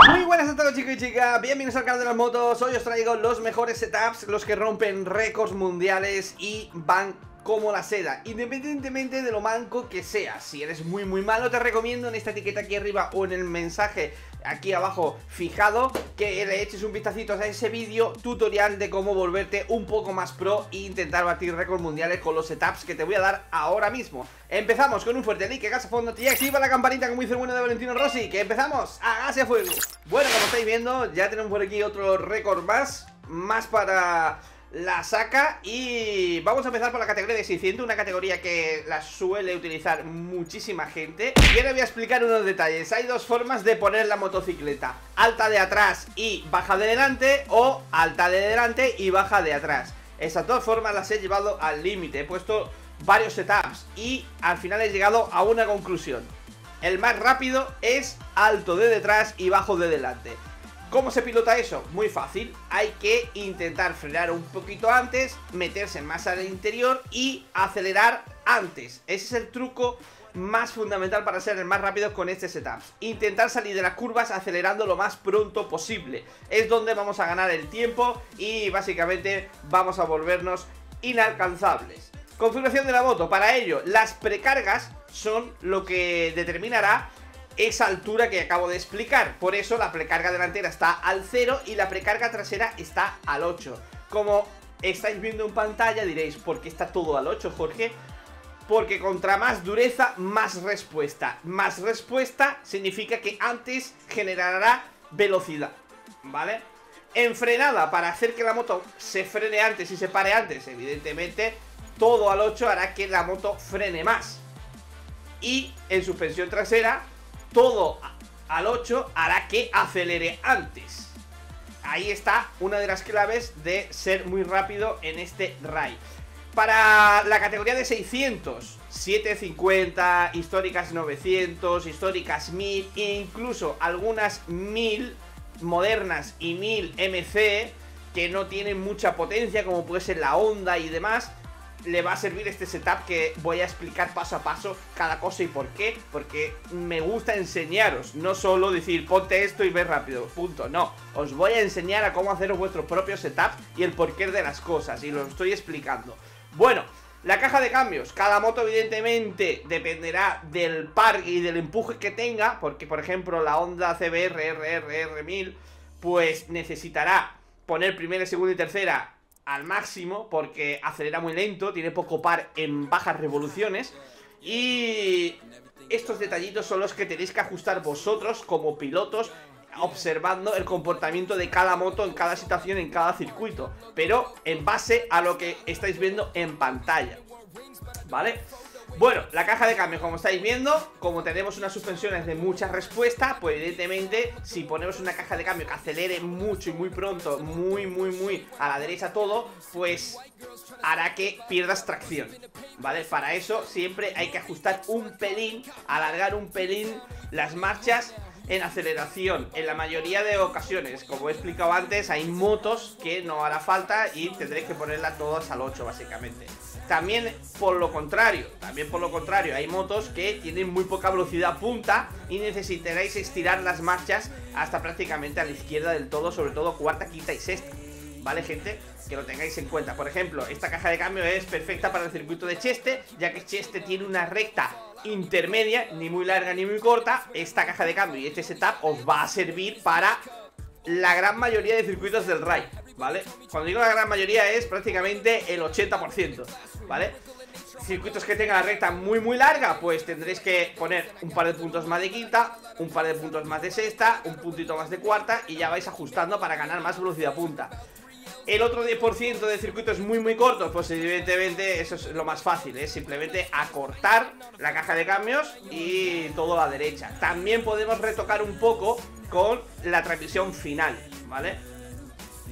Muy buenas a todos, chicos y chicas, bienvenidos al canal de las motos. Hoy os traigo los mejores setups, los que rompen récords mundiales y van como la seda, independientemente de lo manco que seas. Si eres muy malo, te recomiendo en esta etiqueta aquí arriba o en el mensaje aquí abajo fijado que le eches un vistacito a ese vídeo tutorial de cómo volverte un poco más pro e intentar batir récords mundiales con los setups que te voy a dar ahora mismo. Empezamos con un fuerte like, gas a fondo y activa la campanita como dice el bueno de Valentino Rossi, que empezamos a gas y a fuego. Bueno, como estáis viendo, ya tenemos por aquí otro récord más para la saca, y vamos a empezar por la categoría de 600, una categoría que la suele utilizar muchísima gente. Y ahora voy a explicar unos detalles. Hay dos formas de poner la motocicleta: alta de atrás y baja de delante, o alta de delante y baja de atrás. Esas dos formas las he llevado al límite, he puesto varios setups y al final he llegado a una conclusión: el más rápido es alto de detrás y bajo de delante. ¿Cómo se pilota eso? Muy fácil, hay que intentar frenar un poquito antes, meterse más al interior y acelerar antes. Ese es el truco más fundamental para ser el más rápido con este setup. Intentar salir de las curvas acelerando lo más pronto posible. Es donde vamos a ganar el tiempo y básicamente vamos a volvernos inalcanzables. Configuración de la moto. Para ello, las precargas son lo que determinará esa altura que acabo de explicar. Por eso la precarga delantera está al 0 y la precarga trasera está al 8. Como estáis viendo en pantalla diréis, ¿por qué está todo al 8, Jorge? Porque contra más dureza, más respuesta. Más respuesta significa que antes generará velocidad, ¿vale? En frenada, para hacer que la moto se frene antes y se pare antes, evidentemente todo al 8 hará que la moto frene más. Y en suspensión trasera, todo al 8 hará que acelere antes. Ahí está una de las claves de ser muy rápido en este raid. Para la categoría de 600, 750, históricas 900, históricas 1000, incluso algunas 1000 modernas y 1000 MC que no tienen mucha potencia, como puede ser la Honda y demás, le va a servir este setup que voy a explicar paso a paso cada cosa y por qué. Porque me gusta enseñaros, no solo decir ponte esto y ve rápido, punto. No, os voy a enseñar a cómo haceros vuestros propios setups y el porqué de las cosas, y lo estoy explicando. Bueno, la caja de cambios. Cada moto evidentemente dependerá del par y del empuje que tenga, porque por ejemplo la Honda CBR RR1000 pues necesitará poner primera, segunda y tercera al máximo, porque acelera muy lento, tiene poco par en bajas revoluciones. Y estos detallitos son los que tenéis que ajustar vosotros como pilotos, observando el comportamiento de cada moto en cada situación, en cada circuito, pero en base a lo que estáis viendo en pantalla, ¿vale? Bueno, la caja de cambios, como estáis viendo, como tenemos unas suspensiones de mucha respuesta, pues evidentemente si ponemos una caja de cambio que acelere mucho y muy pronto, muy a la derecha todo, pues hará que pierdas tracción, ¿vale? Para eso siempre hay que ajustar un pelín, alargar un pelín las marchas en aceleración. En la mayoría de ocasiones, como he explicado antes, hay motos que no hará falta y tendréis que ponerlas todas al 8 básicamente. También por lo contrario, hay motos que tienen muy poca velocidad punta y necesitaréis estirar las marchas hasta prácticamente a la izquierda del todo, sobre todo cuarta, quinta y sexta, ¿vale, gente? Que lo tengáis en cuenta. Por ejemplo, esta caja de cambio es perfecta para el circuito de Cheste, ya que Cheste tiene una recta intermedia, ni muy larga ni muy corta. Esta caja de cambio y este setup os va a servir para la gran mayoría de circuitos del raid, ¿vale? Cuando digo la gran mayoría es prácticamente el 80%, ¿vale? Circuitos que tengan la recta muy larga, pues tendréis que poner un par de puntos más de quinta, un par de puntos más de sexta, un puntito más de cuarta, y ya vais ajustando para ganar más velocidad punta. El otro 10% de circuitos muy cortos, pues evidentemente eso es lo más fácil, es simplemente acortar la caja de cambios y todo a la derecha. También podemos retocar un poco con la transmisión final, ¿vale?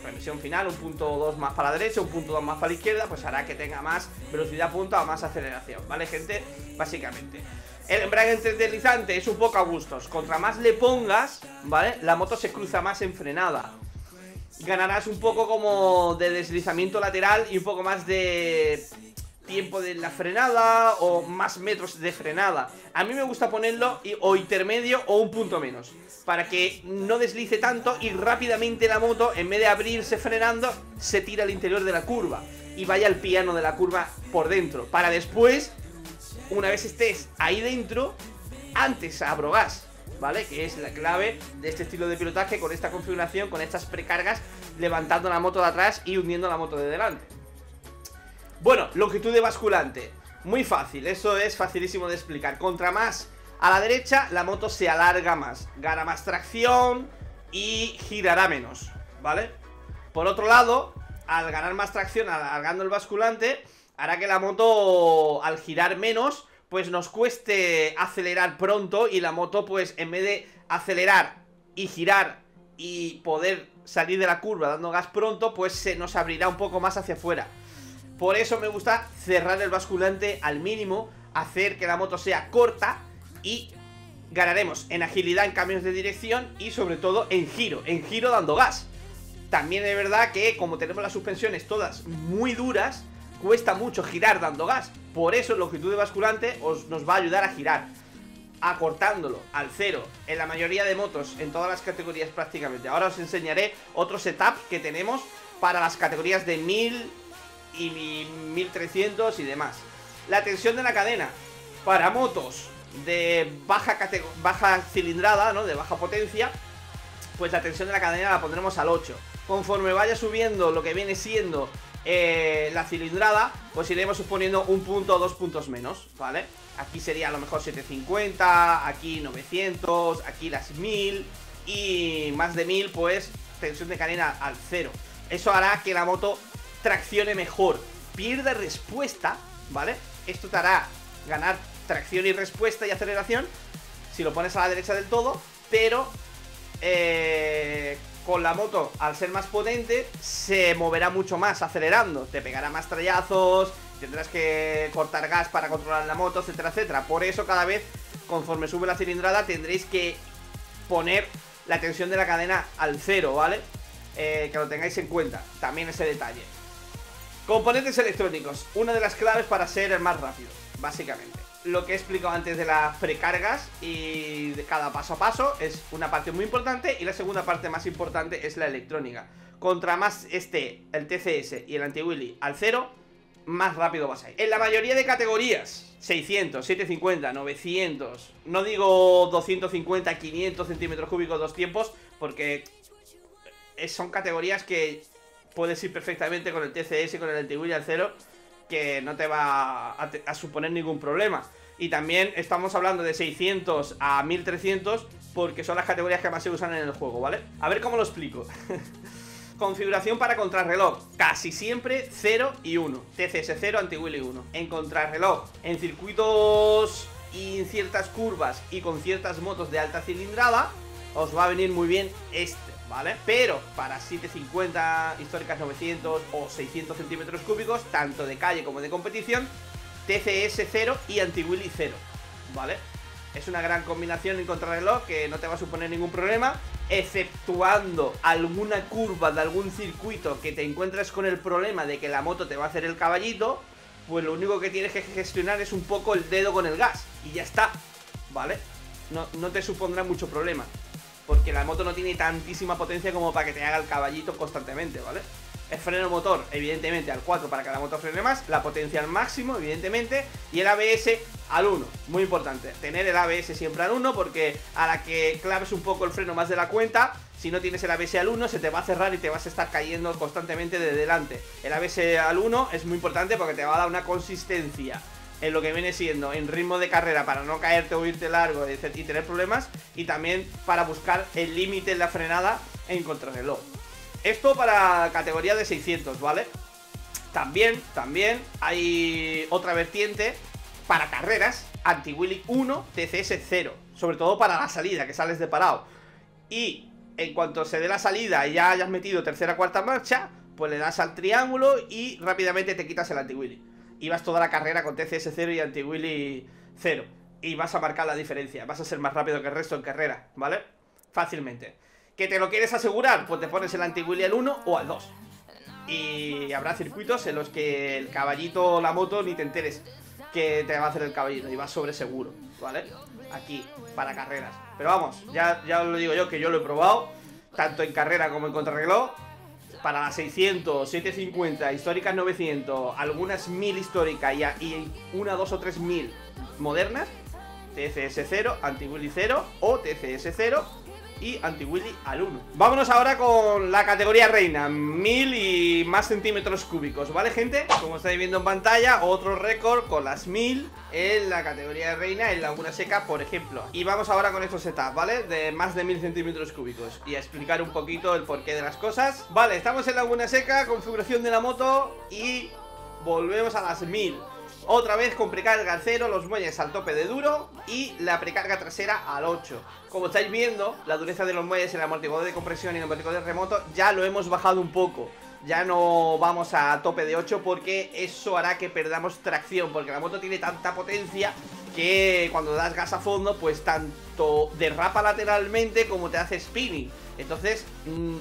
Transmisión final, un punto 2 más para la derecha, un punto 2 más para la izquierda, pues hará que tenga más velocidad punta o más aceleración, ¿vale, gente? Básicamente. El embrague deslizante es un poco a gustos. Contra más le pongas, ¿vale? La moto se cruza más en frenada. Ganarás un poco como de deslizamiento lateral y un poco más de tiempo de la frenada o más metros de frenada. A mí me gusta ponerlo o intermedio o un punto menos, para que no deslice tanto y rápidamente la moto, en vez de abrirse frenando, se tira al interior de la curva y vaya al piano de la curva por dentro, para después, una vez estés ahí dentro, antes abro gas, ¿vale? Que es la clave de este estilo de pilotaje, con esta configuración, con estas precargas, levantando la moto de atrás y hundiendo la moto de delante. Bueno, longitud de basculante, muy fácil, eso es facilísimo de explicar. Contra más a la derecha, la moto se alarga más, gana más tracción y girará menos, ¿vale? Por otro lado, al ganar más tracción, alargando el basculante, hará que la moto, al girar menos, pues nos cueste acelerar pronto y la moto, pues en vez de acelerar y girar y poder salir de la curva dando gas pronto, pues se nos abrirá un poco más hacia afuera. Por eso me gusta cerrar el basculante al mínimo, hacer que la moto sea corta y ganaremos en agilidad en cambios de dirección y sobre todo en giro dando gas. También es verdad que como tenemos las suspensiones todas muy duras, cuesta mucho girar dando gas. Por eso longitud de basculante nos va a ayudar a girar, acortándolo al cero en la mayoría de motos, en todas las categorías prácticamente. Ahora os enseñaré otro setup que tenemos para las categorías de 1000 y 1300 y demás. La tensión de la cadena para motos de baja cilindrada, ¿no? De baja potencia, pues la tensión de la cadena la pondremos al 8. Conforme vaya subiendo lo que viene siendo la cilindrada, pues iremos suponiendo un punto o 2 puntos menos, ¿vale? Aquí sería a lo mejor 750, aquí 900, aquí las 1000 y más de 1000, pues tensión de cadena al 0. Eso hará que la moto traccione mejor, pierda respuesta, ¿vale? Esto te hará ganar tracción y respuesta y aceleración si lo pones a la derecha del todo, pero con la moto, al ser más potente, se moverá mucho más acelerando, te pegará más trallazos, tendrás que cortar gas para controlar la moto, etcétera, etcétera. Por eso cada vez, conforme sube la cilindrada, tendréis que poner la tensión de la cadena al 0, ¿vale? Que lo tengáis en cuenta, también ese detalle. Componentes electrónicos, una de las claves para ser el más rápido, básicamente. Lo que he explicado antes de las precargas y de cada paso a paso es una parte muy importante, y la segunda parte más importante es la electrónica. Contra más esté el TCS y el anti-wheelie al 0, más rápido vas a ir. En la mayoría de categorías, 600, 750, 900, no digo 250, 500 centímetros cúbicos dos tiempos, porque son categorías que puedes ir perfectamente con el TCS y con el anti-wheelie al 0, que no te va a suponer ningún problema. Y también estamos hablando de 600 a 1300 porque son las categorías que más se usan en el juego, ¿vale? A ver cómo lo explico. Configuración para contrarreloj, casi siempre 0 y 1, TCS 0, anti-wheelie 1. En contrarreloj, en circuitos y en ciertas curvas y con ciertas motos de alta cilindrada, os va a venir muy bien este, ¿vale? Pero para 750, históricas 900 o 600 centímetros cúbicos, tanto de calle como de competición, TCS 0 y anti-wheelie 0, ¿vale? Es una gran combinación en contrarreloj que no te va a suponer ningún problema, exceptuando alguna curva de algún circuito que te encuentres con el problema de que la moto te va a hacer el caballito. Pues lo único que tienes que gestionar es un poco el dedo con el gas y ya está, ¿vale? No te supondrá mucho problema, porque la moto no tiene tantísima potencia como para que te haga el caballito constantemente, ¿vale? El freno motor, evidentemente, al 4 para que la moto frene más, la potencia al máximo, evidentemente, y el ABS al 1, muy importante, tener el ABS siempre al 1, porque a la que claves un poco el freno más de la cuenta, si no tienes el ABS al 1, se te va a cerrar y te vas a estar cayendo constantemente de delante. El ABS al 1 es muy importante porque te va a dar una consistencia en lo que viene siendo en ritmo de carrera para no caerte o irte largo y tener problemas, y también para buscar el límite en la frenada en contrarreloj. Esto para categoría de 600, ¿vale? También hay otra vertiente para carreras, anti-wheelie 1, TCS 0, sobre todo para la salida, que sales de parado. Y en cuanto se dé la salida y ya hayas metido tercera o cuarta marcha, pues le das al triángulo y rápidamente te quitas el anti-wheelie. Y vas toda la carrera con TCS 0 y anti-wheelie 0. Y vas a marcar la diferencia, vas a ser más rápido que el resto en carrera, ¿vale? Fácilmente. ¿Que te lo quieres asegurar? Pues te pones el anti-wheelie al 1 o al 2. Y habrá circuitos en los que el caballito o la moto ni te enteres que te va a hacer el caballito y vas sobre seguro, ¿vale? Aquí, para carreras. Pero vamos, ya os lo digo yo, que yo lo he probado, tanto en carrera como en contrarreloj. Para las 600, 750, históricas 900, algunas 1000 históricas y una, dos o tres 1000 modernas, TCS 0, Anti-Wheelie 0 o TCS 0 y Anti-Wheelie al 1. Vámonos ahora con la categoría reina, 1000 y más centímetros cúbicos, ¿vale, gente? Como estáis viendo en pantalla, otro récord con las 1000 en la categoría reina en Laguna Seca, por ejemplo. Y vamos ahora con estos setups, ¿vale? De más de 1000 centímetros cúbicos y a explicar un poquito el porqué de las cosas. Vale, estamos en Laguna Seca, configuración de la moto y volvemos a las 1000. Otra vez con precarga al 0, los muelles al tope de duro y la precarga trasera al 8. Como estáis viendo, la dureza de los muelles, el amortiguador de compresión y el amortiguador de remoto ya lo hemos bajado un poco. Ya no vamos a tope de 8 porque eso hará que perdamos tracción, porque la moto tiene tanta potencia que cuando das gas a fondo, pues tanto derrapa lateralmente como te hace spinning. Entonces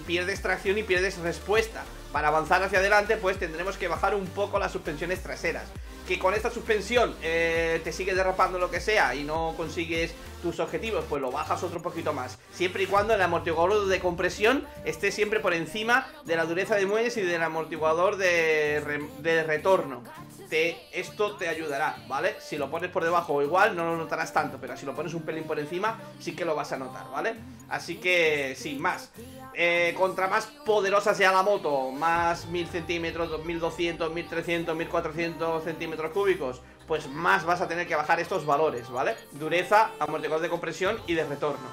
pierdes tracción y pierdes respuesta. Para avanzar hacia adelante, pues tendremos que bajar un poco las suspensiones traseras. Que con esta suspensión te sigue derrapando lo que sea y no consigues tus objetivos, pues lo bajas otro poquito más. Siempre y cuando el amortiguador de compresión esté siempre por encima de la dureza de muelles y del amortiguador de retorno. Esto te ayudará, ¿vale? Si lo pones por debajo o igual no lo notarás tanto, pero si lo pones un pelín por encima sí que lo vas a notar, ¿vale? Así que, sin más, contra más poderosa sea la moto, más 1000 centímetros, 2200, 1300, 1400 centímetros cúbicos, pues más vas a tener que bajar estos valores, ¿vale? Dureza, amortiguador de compresión y de retorno.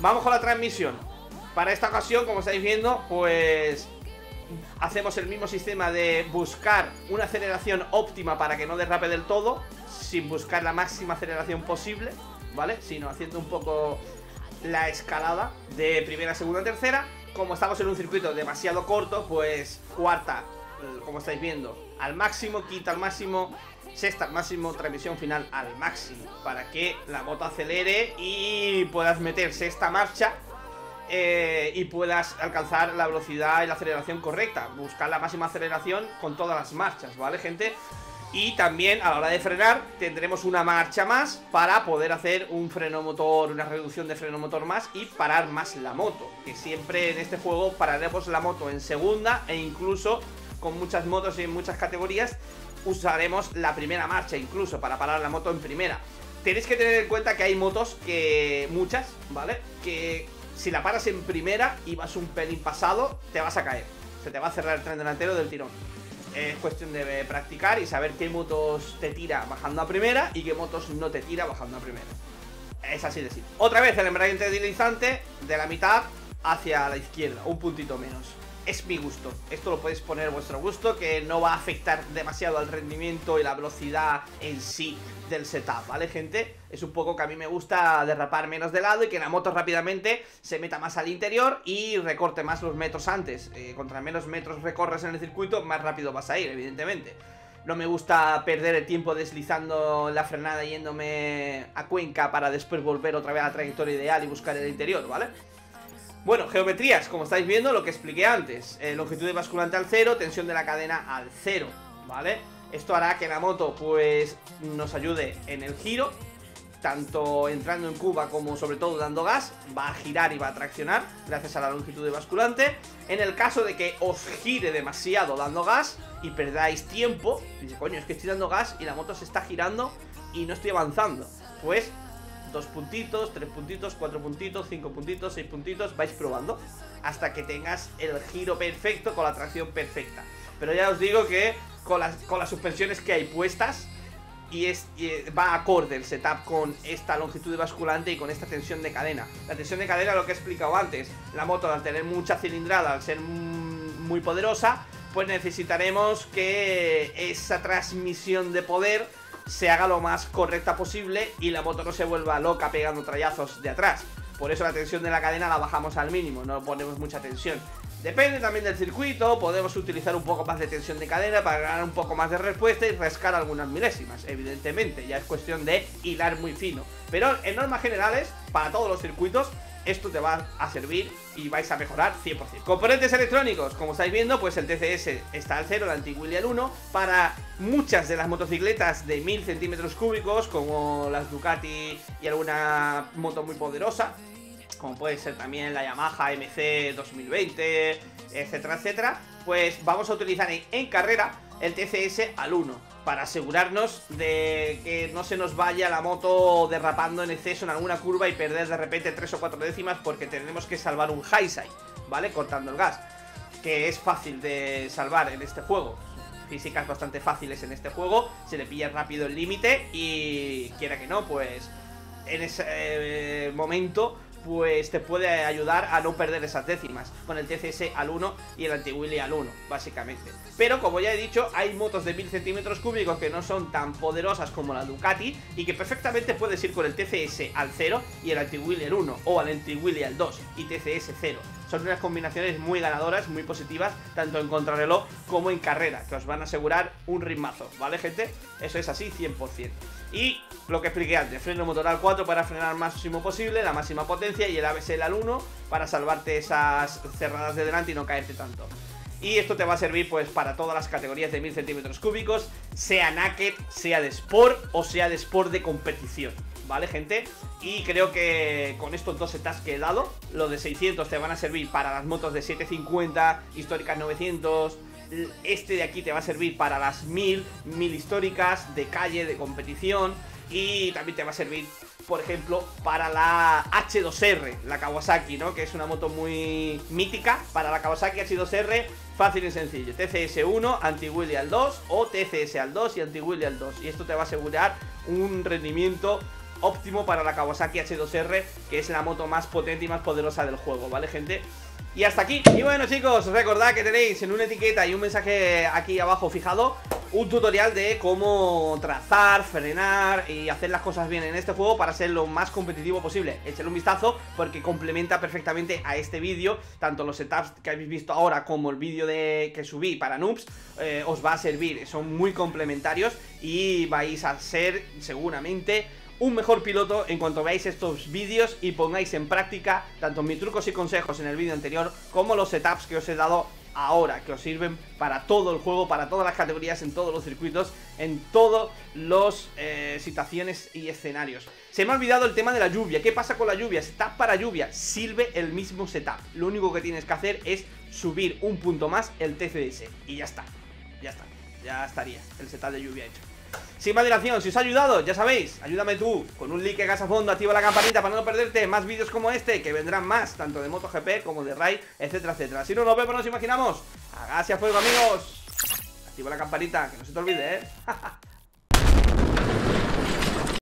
Vamos con la transmisión. Para esta ocasión, como estáis viendo, pues hacemos el mismo sistema de buscar una aceleración óptima para que no derrape del todo, sin buscar la máxima aceleración posible, ¿vale? Sino haciendo un poco la escalada de primera, segunda, tercera. Como estamos en un circuito demasiado corto, pues cuarta, como estáis viendo, al máximo, quinta al máximo, sexta al máximo, transmisión final al máximo, para que la moto acelere y puedas meter sexta marcha y puedas alcanzar la velocidad y la aceleración correcta. Buscar la máxima aceleración con todas las marchas, ¿vale, gente? Y también a la hora de frenar tendremos una marcha más para poder hacer un freno motor, una reducción de freno motor más y parar más la moto. Que siempre en este juego pararemos la moto en segunda e incluso con muchas motos y en muchas categorías usaremos la primera marcha incluso para parar la moto en primera. Tenéis que tener en cuenta que hay motos que, muchas, ¿vale? Que si la paras en primera y vas un pelín pasado, te vas a caer. Se te va a cerrar el tren delantero del tirón. Es cuestión de practicar y saber qué motos te tira bajando a primera y qué motos no te tira bajando a primera. Es así de simple. Otra vez el embrague deslizante de la mitad hacia la izquierda, un puntito menos. Es mi gusto, esto lo podéis poner a vuestro gusto, que no va a afectar demasiado al rendimiento y la velocidad en sí del setup, ¿vale, gente? Es un poco que a mí me gusta derrapar menos de lado y que la moto rápidamente se meta más al interior y recorte más los metros antes. Contra menos metros recorres en el circuito, más rápido vas a ir, evidentemente. No me gusta perder el tiempo deslizando la frenada yéndome a Cuenca para después volver otra vez a la trayectoria ideal y buscar el interior, ¿vale? Bueno, geometrías, como estáis viendo, lo que expliqué antes. Longitud de basculante al 0, tensión de la cadena al 0, ¿vale? Esto hará que la moto, pues, nos ayude en el giro, tanto entrando en curva como sobre todo dando gas. Va a girar y va a traccionar gracias a la longitud de basculante. En el caso de que os gire demasiado dando gas y perdáis tiempo, dice, coño, es que estoy dando gas y la moto se está girando y no estoy avanzando, pues 2 puntitos, 3 puntitos, 4 puntitos, 5 puntitos, 6 puntitos, vais probando hasta que tengas el giro perfecto con la tracción perfecta. Pero ya os digo que con las suspensiones que hay puestas y va acorde el setup con esta longitud de basculante y con esta tensión de cadena. La tensión de cadena, lo que he explicado antes, la moto al tener mucha cilindrada, al ser muy poderosa, pues necesitaremos que esa transmisión de poder se haga lo más correcta posible y la moto no se vuelva loca pegando trallazos de atrás. Por eso la tensión de la cadena la bajamos al mínimo, no ponemos mucha tensión. Depende también del circuito, podemos utilizar un poco más de tensión de cadena para ganar un poco más de respuesta y rascar algunas milésimas, evidentemente. Ya es cuestión de hilar muy fino. Pero en normas generales, para todos los circuitos, esto te va a servir y vais a mejorar 100%. Componentes electrónicos, como estáis viendo, pues el TCS está al 0, el Anti-Wheelie al 1. Para muchas de las motocicletas de 1000 centímetros cúbicos, como las Ducati y alguna moto muy poderosa, como puede ser también la Yamaha MC 2020, etcétera, etcétera, pues vamos a utilizar en carrera el TCS al 1 para asegurarnos de que no se nos vaya la moto derrapando en exceso en alguna curva y perder de repente 3 o 4 décimas porque tenemos que salvar un high side, ¿vale? Cortando el gas, que es fácil de salvar en este juego. Físicas bastante fáciles en este juego, se le pilla rápido el límite y quiera que no, pues en ese momento pues te puede ayudar a no perder esas décimas con el TCS al 1 y el Anti-Wheelie al 1, básicamente. Pero como ya he dicho, hay motos de 1000 centímetros cúbicos que no son tan poderosas como la Ducati y que perfectamente puedes ir con el TCS al 0 y el Anti-Wheelie al 1, o al Anti-Wheelie al 2 y TCS 0. Son unas combinaciones muy ganadoras, muy positivas, tanto en contrarreloj como en carrera, que os van a asegurar un ritmazo, ¿vale, gente? Eso es así 100%. Y lo que expliqué antes, freno motoral 4 para frenar al máximo posible, la máxima potencia, y el ABS al 1 para salvarte esas cerradas de delante y no caerte tanto. Y esto te va a servir pues para todas las categorías de 1000 centímetros cúbicos, sea naked, sea de sport o sea de sport de competición, ¿vale, gente? Y creo que con estos dos setups que he dado, los de 600 te van a servir para las motos de 750, históricas 900. Este de aquí te va a servir para las 1000 históricas, de calle, de competición. Y también te va a servir, por ejemplo, para la H2R, la Kawasaki, ¿no? Que es una moto muy mítica. Para la Kawasaki H2R, fácil y sencillo, TCS 1, Anti-Wheelie al 2, o TCS al 2 y Anti-Wheelie al 2. Y esto te va a asegurar un rendimiento óptimo para la Kawasaki H2R, que es la moto más potente y más poderosa del juego, ¿vale, gente? Y hasta aquí. Y bueno, chicos, recordad que tenéis en una etiqueta y un mensaje aquí abajo fijado un tutorial de cómo trazar, frenar y hacer las cosas bien en este juego para ser lo más competitivo posible. Échale un vistazo porque complementa perfectamente a este vídeo. Tanto los setups que habéis visto ahora como el vídeo que subí para noobs os va a servir. Son muy complementarios y vais a ser seguramente un mejor piloto en cuanto veáis estos vídeos y pongáis en práctica tanto mis trucos y consejos en el vídeo anterior como los setups que os he dado ahora, que os sirven para todo el juego, para todas las categorías, en todos los circuitos, en todas las situaciones y escenarios. Se me ha olvidado el tema de la lluvia. ¿Qué pasa con la lluvia? Setup para lluvia, sirve el mismo setup. Lo único que tienes que hacer es subir un punto más el TCS y ya está, ya estaría el setup de lluvia hecho. Sin más dilación, si os ha ayudado, ya sabéis, ayúdame tú con un like, gas a fondo, activa la campanita para no perderte más vídeos como este, que vendrán más, tanto de MotoGP como de Raid, etcétera, etcétera. Si no nos vemos, nos imaginamos. Gracias, fuego, amigos. Activa la campanita, que no se te olvide,